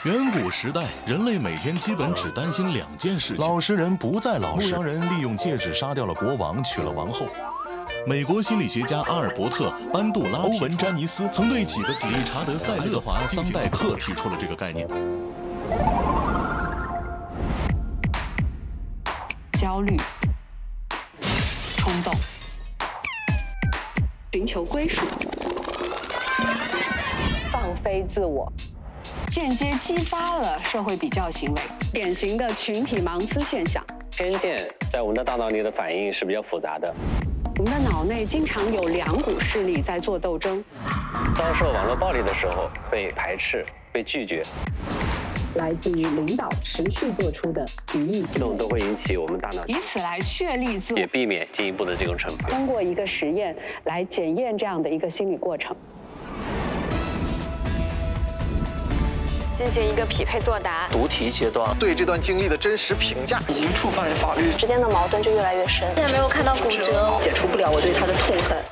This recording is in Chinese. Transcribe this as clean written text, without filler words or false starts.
远古时代，人类每天基本只担心2件事情：老实人不再老实，牧羊人利用戒指杀掉了国王，娶了王后。美国心理学家阿尔伯特·班杜拉、欧文·詹尼斯曾对几个理查德·塞勒华、桑代克提出了这个概念。焦虑、冲动、寻求归属、放飞自我，间接激发了社会比较行为，典型的群体盲思现象。偏见在我们的大脑里的反应是比较复杂的。我们的脑内经常有2股势力在做斗争。遭受网络暴力的时候，被排斥、被拒绝，来自于领导持续做出的敌意行为，这种都会引起我们大脑，以此来确立自我，也避免进一步的这种惩罚。通过一个实验来检验这样的一个心理过程。进行一个匹配作答，读题阶段，对这段经历的真实评价，已经触犯法律，之间的矛盾就越来越深。现在没有看到骨折，解除不了我对他的痛恨。